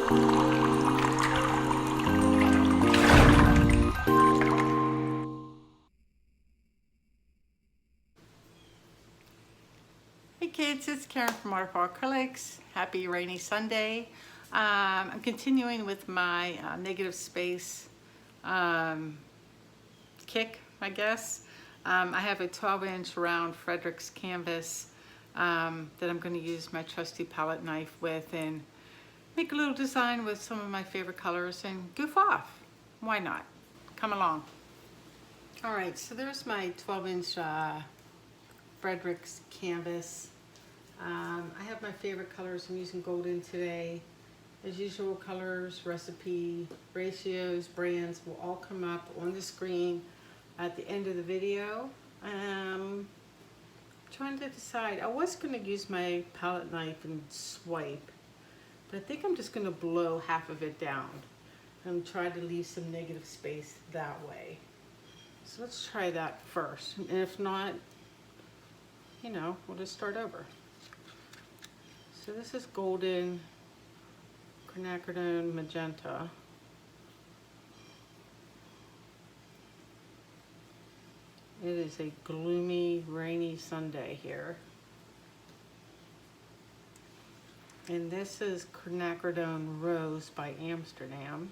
Hey kids, it's Karen from Waterfall Acrylics. Happy rainy Sunday. I'm continuing with my negative space kick, I guess. I have a 12-inch round Frederick's canvas that I'm going to use my trusty palette knife with and make a little design with some of my favorite colors and goof off. Why not? Come along. Alright, so there's my 12-inch Frederick's canvas. I have my favorite colors. I'm using golden today. As usual, colors, recipe, ratios, brands will all come up on the screen at the end of the video. Trying to decide. I was going to use my palette knife and swipe, but I think I'm just going to blow half of it down and try to leave some negative space that way. So let's try that first. And if not, you know, we'll just start over. So this is golden, quinacridone, magenta. It is a gloomy, rainy Sunday here. And this is quinacridone Rose by Amsterdam.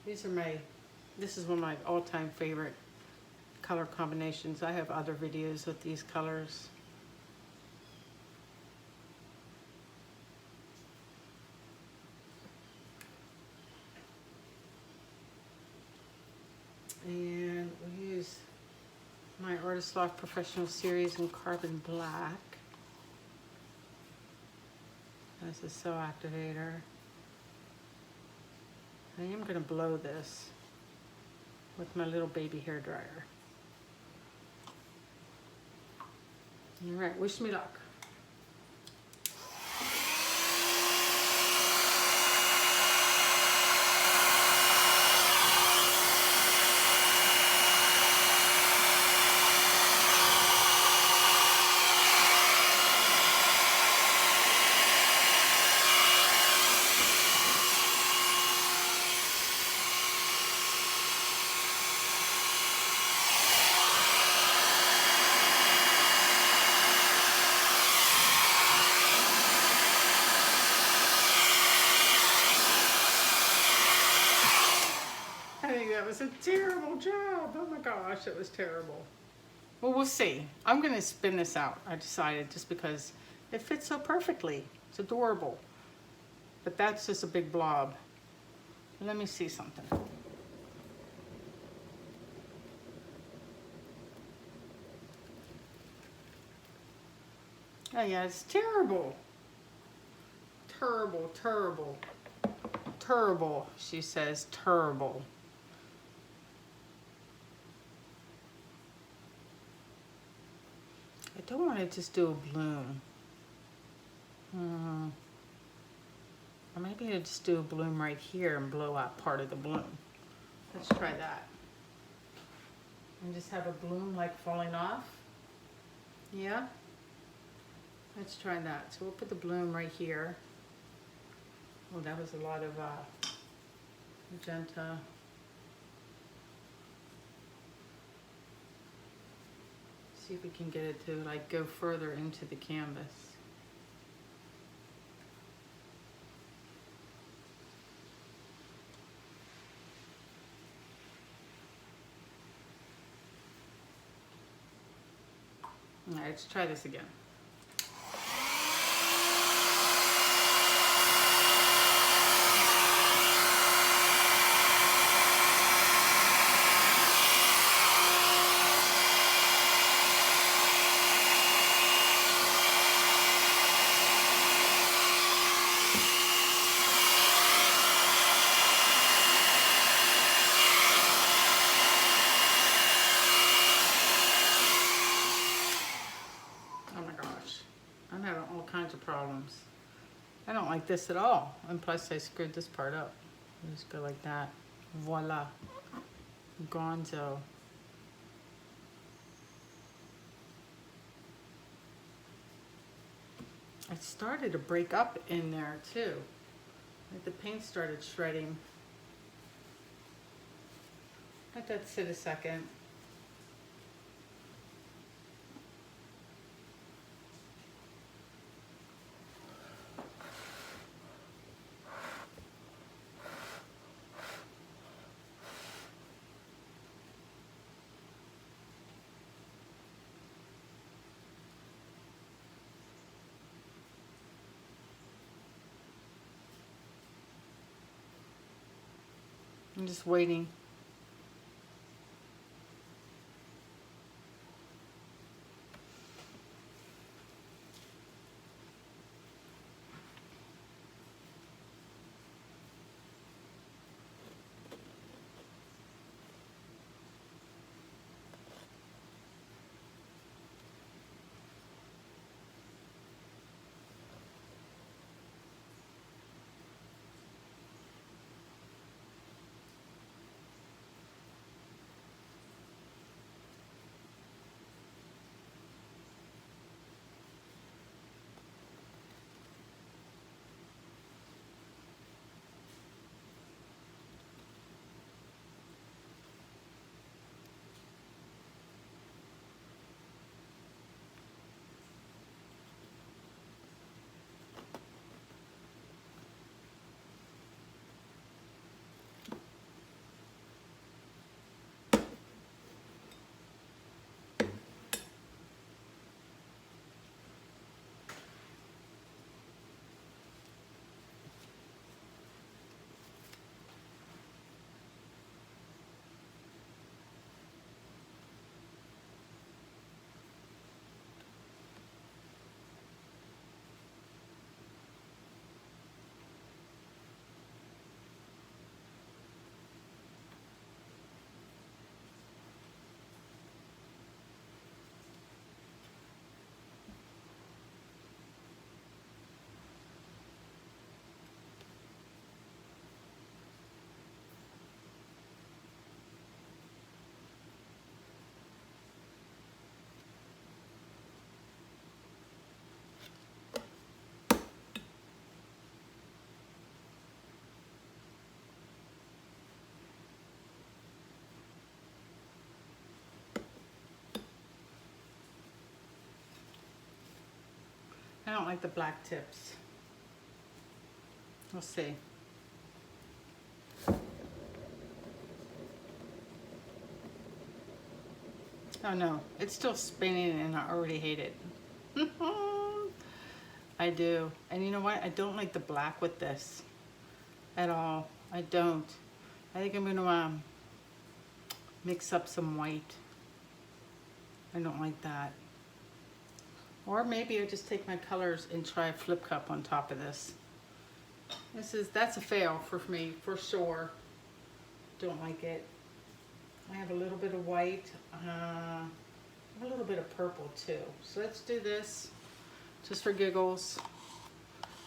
This is one of my all-time favorite color combinations. I have other videos with these colors. And we'll use my Artist Loft Professional Series in Carbon Black as a sew activator. I am going to blow this with my little baby hair dryer. All right, wish me luck. That was a terrible job. Oh my gosh, it was terrible. Well, we'll see. I'm going to spin this out, I decided, just because it fits so perfectly. It's adorable. But that's just a big blob. Let me see something. Oh yeah, it's terrible. Terrible, terrible. Terrible, she says, terrible. I don't want to just do a bloom. Or maybe I'll just do a bloom right here and blow out part of the bloom. Let's try that. And just have a bloom like falling off. Yeah? Let's try that. So we'll put the bloom right here. Oh, that was a lot of magenta. See if we can get it to like go further into the canvas. All right, let's try this again. Of problems. I don't like this at all, and plus I screwed this part up. Just go like that. Voila. Gonzo. it started to break up in there too. Like the paint started shredding. Let that sit a second. I'm just waiting. I don't like the black tips. We'll see. Oh no, it's still spinning and I already hate it. I do. And you know what? I don't like the black with this at all. I don't. I think I'm gonna mix up some white. I don't like that. Or maybe I just take my colors and try a flip cup on top of this. That's a fail for me, for sure. Don't like it. I have a little bit of white, a little bit of purple too. So let's do this just for giggles,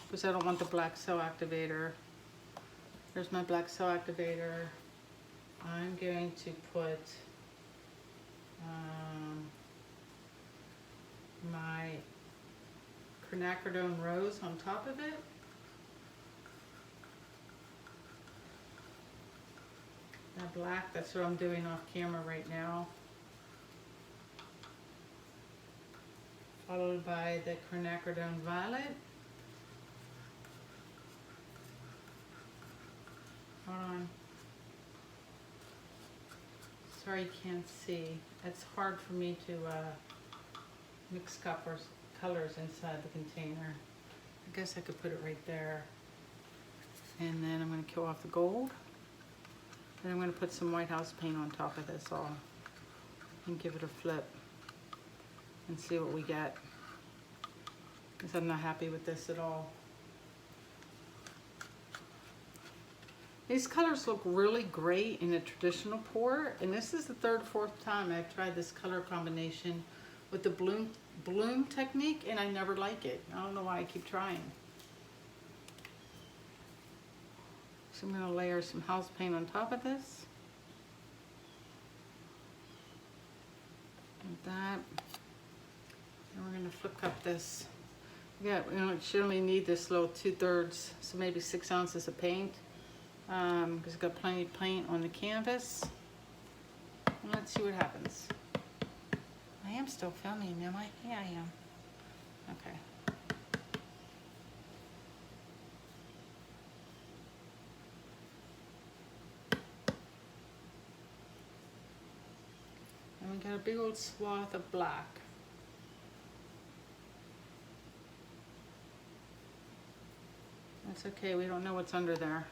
because I don't want the black cell activator. There's my black cell activator. I'm going to put my quinacridone rose on top of it. That black, that's what I'm doing off camera right now. Followed by the quinacridone violet. Hold on. Sorry you can't see. It's hard for me to mix colors inside the container. I guess I could put it right there. And then I'm going to kill off the gold. Then I'm going to put some White House paint on top of this all and give it a flip and see what we get, because I'm not happy with this at all. These colors look really great in a traditional pour, and this is the third or fourth time I've tried this color combination with the bloom technique, and I never like it. I don't know why I keep trying. So I'm going to layer some house paint on top of this. Like that. And we're going to flip cup this. Yeah, you should only need this little 2/3, so maybe 6 ounces of paint. Because I've got plenty of paint on the canvas. And let's see what happens. I am still filming, am I? Yeah, I am. Okay. And we got a big old swath of black. That's okay, we don't know what's under there.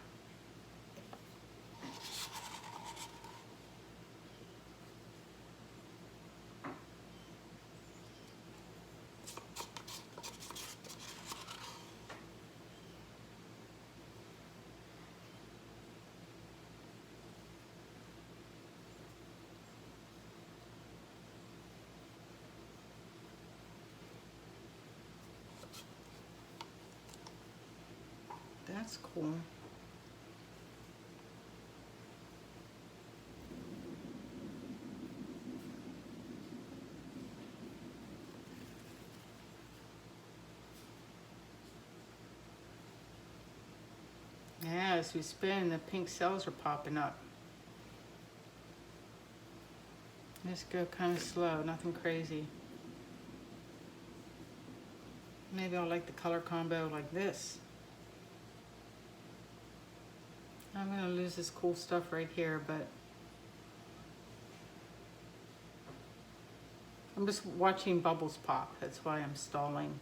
That's cool. Yeah, as we spin, the pink cells are popping up. Just go kind of slow, nothing crazy. Maybe I'll like the color combo like this. I'm gonna lose this cool stuff right here, but I'm just watching bubbles pop. That's why I'm stalling.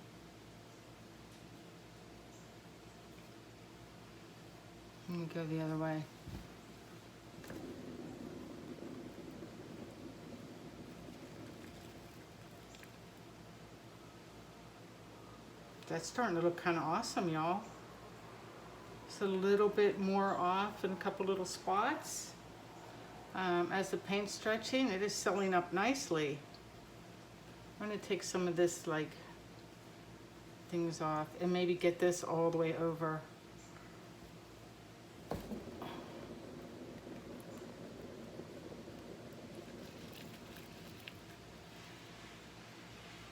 Let me go the other way. That's starting to look kind of awesome, y'all. It's a little bit more off in a couple little spots. As the paint's stretching, it is sealing up nicely. I'm gonna take some of this like things off and maybe get this all the way over.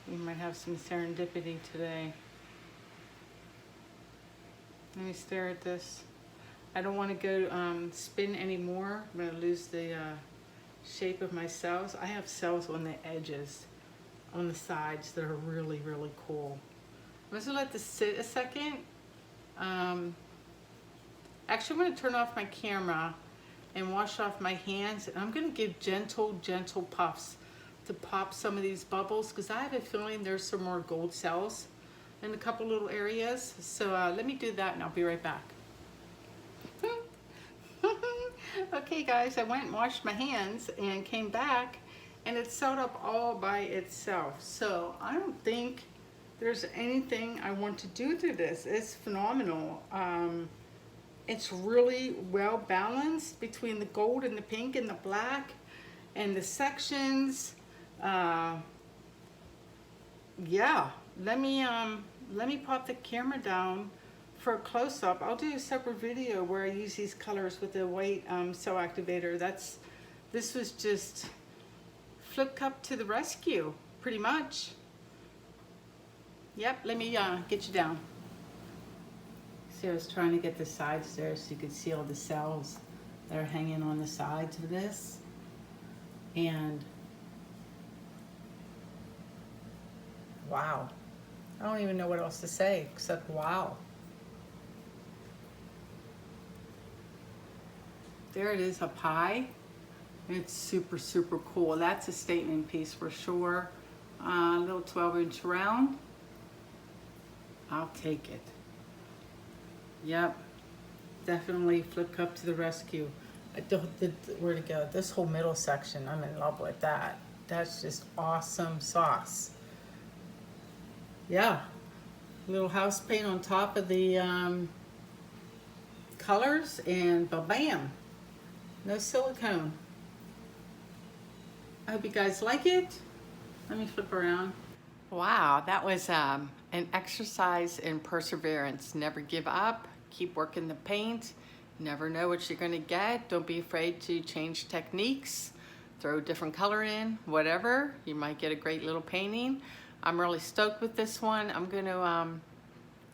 We might have some serendipity today. Let me stare at this. I don't want to go spin anymore. I'm going to lose the shape of my cells. I have cells on the edges, on the sides that are really, really cool. I'm just going to let this sit a second. Actually, I'm going to turn off my camera and wash off my hands. And I'm going to give gentle, gentle puffs to pop some of these bubbles because I have a feeling there's some more gold cells in a couple little areas. So let me do that and I'll be right back. Okay guys, I went and washed my hands and came back and it sewed up all by itself. So I don't think there's anything I want to do to this. It's phenomenal. It's really well balanced between the gold and the pink and the black and the sections. Yeah, let me pop the camera down for a close-up. I'll do a separate video where I use these colors with the white cell activator. This was just Flip Cup to the rescue, pretty much. Yep, let me get you down. See, I was trying to get the sides there so you could see all the cells that are hanging on the sides of this. And wow, I don't even know what else to say except wow. There it is up high. It's super, super cool. That's a statement piece for sure. A little 12-inch round. I'll take it. Yep, definitely Flip Cup to the rescue. Where to go? This whole middle section, I'm in love with that. That's just awesome sauce. Yeah, little house paint on top of the colors and ba-bam. No silicone. I hope you guys like it. Let me flip around. Wow, that was an exercise in perseverance. Never give up. Keep working the paint. Never know what you're gonna get. Don't be afraid to change techniques. Throw a different color in, whatever. You might get a great little painting. I'm really stoked with this one. I'm going to,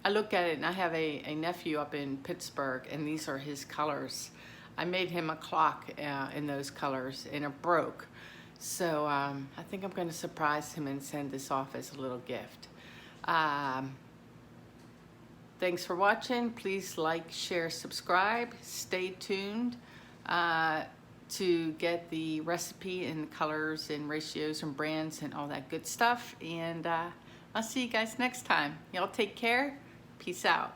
I look at it and I have a nephew up in Pittsburgh, and these are his colors. I made him a clock in those colors, and it broke. So I think I'm going to surprise him and send this off as a little gift. Thanks for watching. Please like, share, subscribe. Stay tuned to get the recipe and colors and ratios and brands and all that good stuff. And I'll see you guys next time. Y'all take care. Peace out.